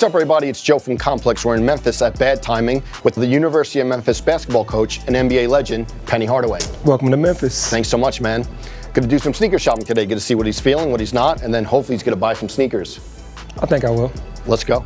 What's up, everybody? It's Joe from Complex. We're in Memphis at Bad Timing with the University of Memphis basketball coach and NBA legend, Penny Hardaway. Welcome to Memphis. Thanks so much, man. Going to do some sneaker shopping today, get to see what he's feeling, what he's not, and then hopefully he's going to buy some sneakers. I think I will. Let's go.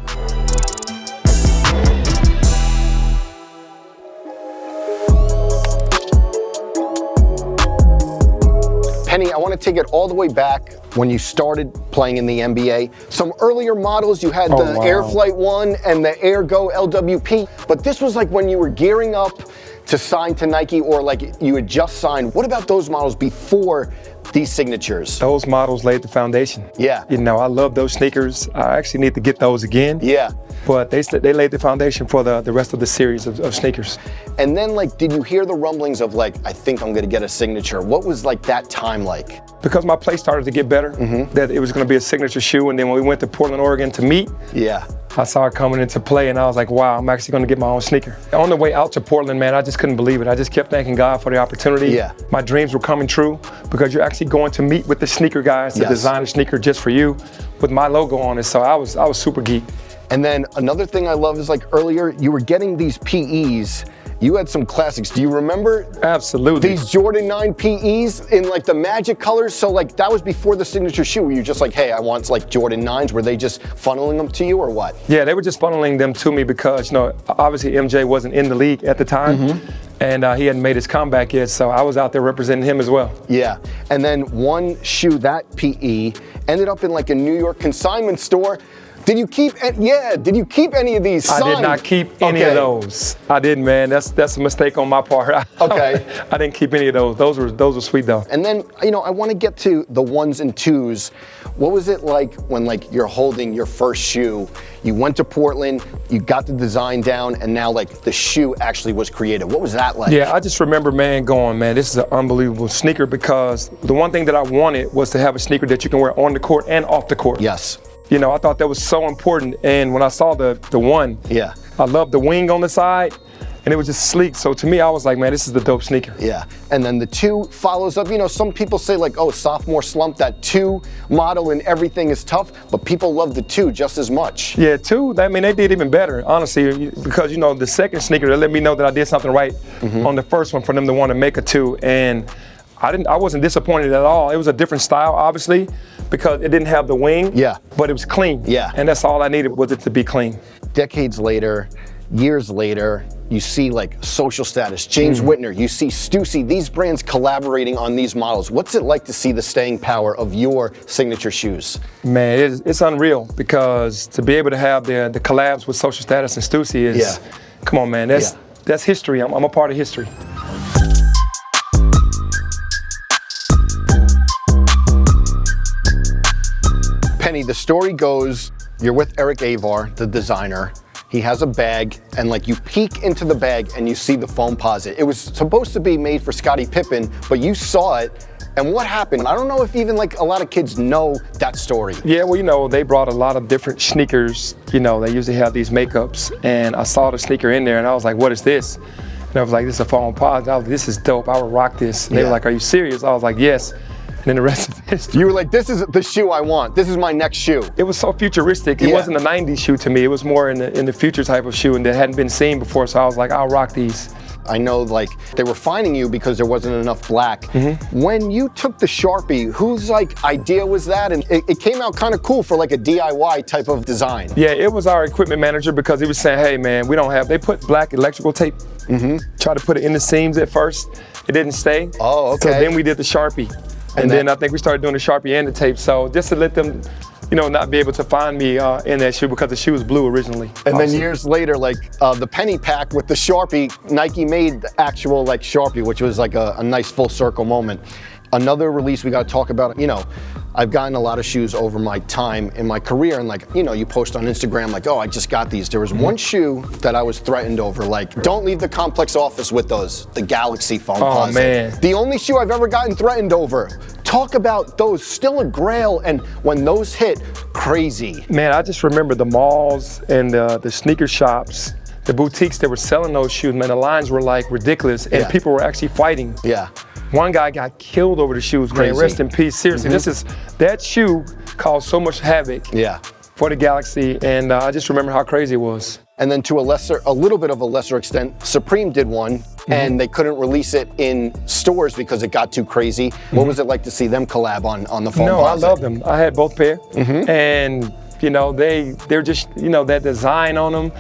Penny, I want to take it all the way back when you started playing in the NBA. Some earlier models, you had the Air Flight 1 and the Air Go LWP, but this was like when you were gearing up to sign to Nike, or like you had just signed. What about those models before these signatures? Those models laid the foundation. Yeah. You know, I love those sneakers. I actually need to get those again. Yeah. But they laid the foundation for the rest of the series of sneakers. And then, like, did you hear the rumblings of like, I think I'm gonna get a signature? What was like that time like? Because my play started to get better, that it was gonna be a signature shoe, and then when we went to Portland, Oregon to meet, I saw it coming into play, and I was like, wow, I'm actually gonna get my own sneaker. On the way out to Portland, man, I just couldn't believe it. I just kept thanking God for the opportunity. Yeah. My dreams were coming true, because you're actually going to meet with the sneaker guys to design a sneaker just for you with my logo on it. So I was super geeked. And then another thing I love is, like, earlier you were getting these PEs. You had some classics. Do you remember? Absolutely. These Jordan 9 PEs in like the magic colors. So like that was before the signature shoe. Were you just like, hey, I want like Jordan 9s? Were they just funneling them to you or what? Yeah, they were just funneling them to me because, you know, obviously MJ wasn't in the league at the time. And he hadn't made his comeback yet, so I was out there representing him as well. Yeah, and then one shoe, that PE, ended up in like a New York consignment store. Did you keep? Did you keep any of these signed? I did not keep any of those. I didn't, man. That's a mistake on my part. Okay. I didn't keep any of those. Those were sweet though. And then, you know, I want to get to the 1s and 2s. What was it like when like you're holding your first shoe? You went to Portland, you got the design down, and now like the shoe actually was created. What was that like? Yeah, I just remember, man, going, man, this is an unbelievable sneaker, because the one thing that I wanted was to have a sneaker that you can wear on the court and off the court. Yes. You know, I thought that was so important. And when I saw the one, I loved the wing on the side, and it was just sleek. So to me, I was like, man, this is the dope sneaker. Yeah, and then the 2 follows up. You know, some people say like, oh, sophomore slump, that 2 model and everything is tough, but people love the 2 just as much. Yeah, 2, I mean, they did even better, honestly, because, you know, the second sneaker, they let me know that I did something right on the first one for them to want to make a 2. And I wasn't disappointed at all. It was a different style, obviously, because it didn't have the wing, but it was clean. Yeah. And that's all I needed, was it to be clean. Decades later, years later, you see like Social Status, James Whitner, you see Stussy, these brands collaborating on these models. What's it like to see the staying power of your signature shoes? Man, it's unreal, because to be able to have the collabs with Social Status and Stussy is, come on, man, that's history. I'm a part of history. Penny, the story goes, you're with Eric Avar, the designer. He has a bag, and like you peek into the bag and you see the Foamposite. It was supposed to be made for Scottie Pippen, but you saw it, and what happened? I don't know if even like a lot of kids know that story. Yeah, well, you know, they brought a lot of different sneakers. You know, they usually have these makeups, and I saw the sneaker in there, and I was like, what is this? And I was like, this is a Foamposite. I was like, this is dope, I would rock this. And they were like, are you serious? I was like, yes. And then the rest of this. You were like, this is the shoe I want. This is my next shoe. It was so futuristic. It wasn't a 90s shoe to me. It was more in the future type of shoe, and that hadn't been seen before. So I was like, I'll rock these. I know, like, they were fining you because there wasn't enough black. When you took the Sharpie, whose like idea was that? And it came out kind of cool for like a DIY type of design. Yeah, it was our equipment manager, because he was saying, hey man, we don't have, they put black electrical tape, tried to put it in the seams at first. It didn't stay. Oh, okay. So then we did the Sharpie. And then I think we started doing the Sharpie and the tape. So just to let them, you know, not be able to find me in that shoe, because the shoe was blue originally. And then years later, like the penny pack with the Sharpie, Nike made the actual like Sharpie, which was like a nice full circle moment. Another release we got to talk about, you know, I've gotten a lot of shoes over my time in my career, and like, you know, you post on Instagram like, oh, I just got these. There was one shoe that I was threatened over, like, don't leave the Complex office with those, the Galaxy Foamposites. Oh man. The only shoe I've ever gotten threatened over. Talk about those, still a grail, and when those hit, crazy. Man, I just remember the malls and the sneaker shops, the boutiques that were selling those shoes, man, the lines were like ridiculous, and people were actually fighting. Yeah. One guy got killed over the shoes, man. Rest in peace. Seriously, that shoe caused so much havoc. Yeah. for the Galaxy, and I just remember how crazy it was. And then to a little bit of a lesser extent, Supreme did one, and they couldn't release it in stores because it got too crazy. What was it like to see them collab on the Foamposite? No, I love them. I had both pair, and you know they're just that design on them.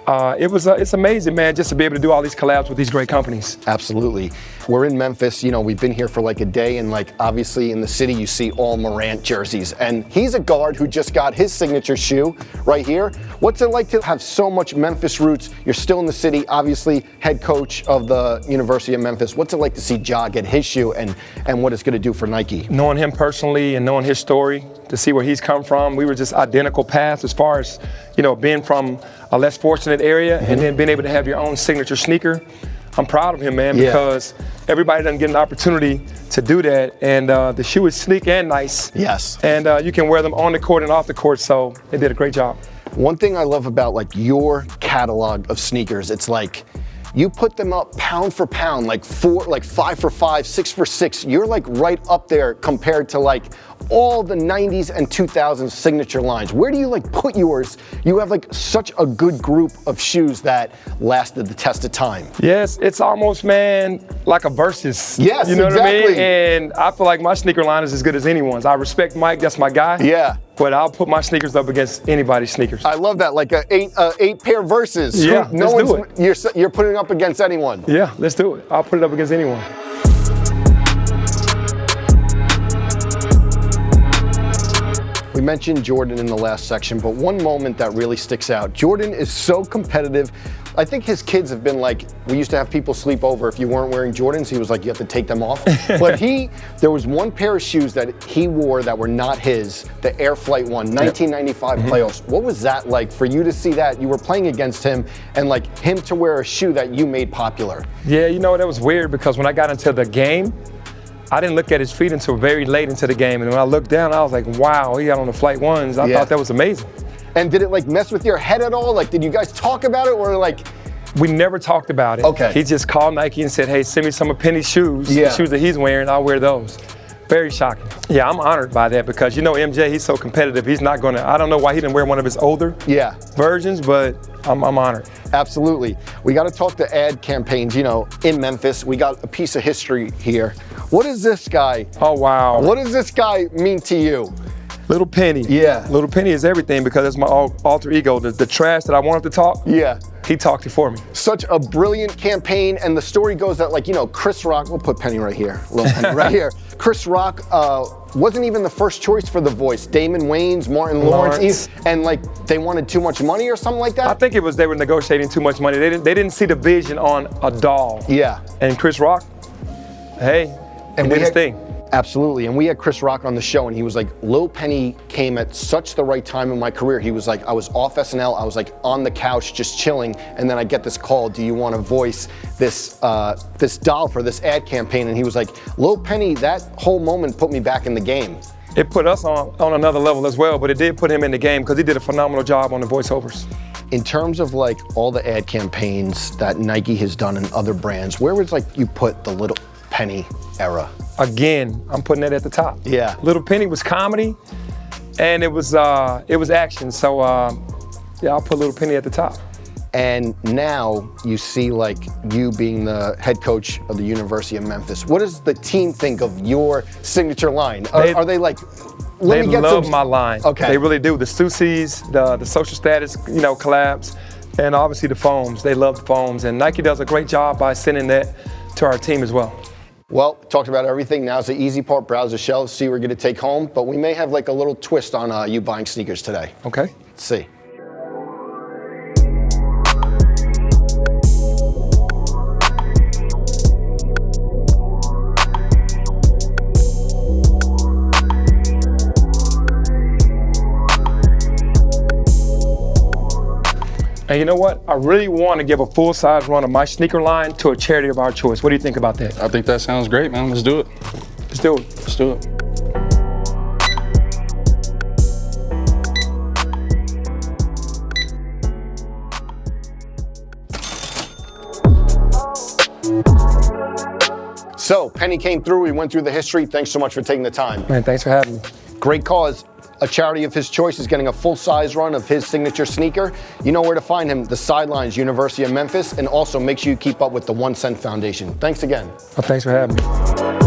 It's amazing, man, just to be able to do all these collabs with these great companies. Absolutely. We're in Memphis, we've been here for like a day, and like obviously in the city you see all Morant jerseys, and he's a guard who just got his signature shoe right here. What's it like to have so much Memphis roots? You're still in the city, obviously head coach of the University of Memphis. What's it like to see Ja get his shoe and what it's going to do for Nike? Knowing him personally and knowing his story, to see where he's come from, we were just identical paths as far as being from a less fortunate area and then being able to have your own signature sneaker. I'm proud of him, man, because everybody doesn't get an opportunity to do that. And the shoe is sleek and nice. Yes. And you can wear them on the court and off the court, so they did a great job. One thing I love about like your catalog of sneakers, it's like you put them up pound for pound, like 5 for 5, 6 for 6. You're like right up there compared to like all the 90s and 2000s signature lines. Where do you like put yours? You have like such a good group of shoes that lasted the test of time. Yes, it's almost, man, like a versus. Yes, you know exactly. what I mean? And I feel like my sneaker line is as good as anyone's. I respect Mike, that's my guy. Yeah. But I'll put my sneakers up against anybody's sneakers. I love that, like a eight pair versus. Yeah, let's do it. You're putting it up against anyone. Yeah, let's do it. I'll put it up against anyone. We mentioned Jordan in the last section, but one moment that really sticks out. Jordan is so competitive. I think his kids have been like, we used to have people sleep over if you weren't wearing Jordans. He was like, you have to take them off. But there was one pair of shoes that he wore that were not his, the Air Flight 1, 1995 playoffs. What was that like for you to see that? You were playing against him and like him to wear a shoe that you made popular. Yeah, that was weird because when I got into the game, I didn't look at his feet until very late into the game. And when I looked down, I was like, wow, he got on the Flight 1s. I thought that was amazing. And did it like mess with your head at all? Like, did you guys talk about it or like? We never talked about it. Okay. He just called Nike and said, hey, send me some of Penny's shoes. The shoes that he's wearing, I'll wear those. Very shocking. Yeah, I'm honored by that because MJ, he's so competitive. He's not gonna, I don't know why he didn't wear one of his older versions, but I'm honored. Absolutely. We got to talk to ad campaigns, in Memphis. We got a piece of history here. What is this guy? Oh, wow. What does this guy mean to you? Little Penny. Yeah. Little Penny is everything because it's my alter ego. The trash that I wanted to talk, he talked it for me. Such a brilliant campaign, and the story goes that Chris Rock, we'll put Penny right here, little Penny right here. Chris Rock wasn't even the first choice for The Voice. Damon Wayans, Martin Lawrence, and they wanted too much money or something like that? I think it was they were negotiating too much money. They didn't see the vision on a doll. Yeah. And Chris Rock, hey, he did his thing. Absolutely, and we had Chris Rock on the show, and he was like, Lil Penny came at such the right time in my career. He was like, I was off SNL, I was like on the couch just chilling, and then I get this call, do you want to voice this doll for this ad campaign? And he was like, Lil Penny, that whole moment put me back in the game. It put us on another level as well, but it did put him in the game because he did a phenomenal job on the voiceovers. In terms of all the ad campaigns that Nike has done and other brands, where was you put the Little Penny era? Again, I'm putting it at the top. Yeah. Little Penny was comedy, and it was action. So I'll put Little Penny at the top. And now you see you being the head coach of the University of Memphis. What does the team think of your signature line? Are they like? They love my line. Okay. They really do. The Stussies, the social status, collabs, and obviously the foams. They love the foams, and Nike does a great job by sending that to our team as well. Well, talked about everything. Now's the easy part. Browse the shelves, see what we're going to take home. But we may have a little twist on you buying sneakers today. Okay. Let's see. And you know what? I really want to give a full-size run of my sneaker line to a charity of our choice. What do you think about that? I think that sounds great, man. Let's do it. Let's do it. Let's do it. So, Penny came through. We went through the history. Thanks so much for taking the time. Man, thanks for having me. Great cause. a charity of his choice is getting a full-size run of his signature sneaker, you know where to find him, the Sidelines, University of Memphis, and also make sure you keep up with the 1 Cent Foundation. Thanks again. Well, thanks for having me.